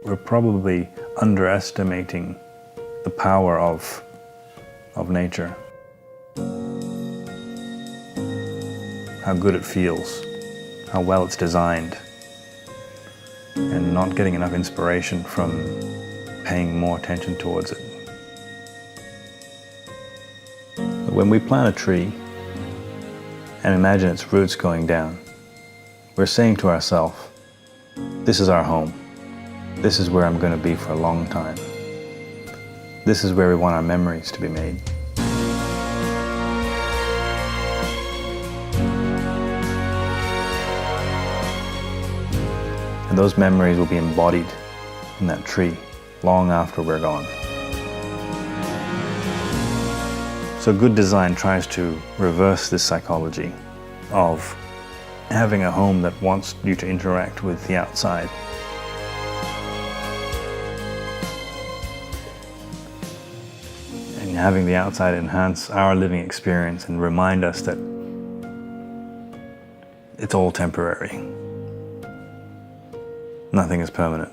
we're probably underestimating the power of nature. How good it feels, how well it's designed, and not getting enough inspiration from paying more attention towards it. When we plant a tree and imagine its roots going down, we're saying to ourselves, this is our home. This is where I'm going to be for a long time. This is where we want our memories to be made. And those memories will be embodied in that tree long after we're gone. So good design tries to reverse this psychology of having a home that wants you to interact with the outside. And having the outside enhance our living experience and remind us that it's all temporary. Nothing is permanent.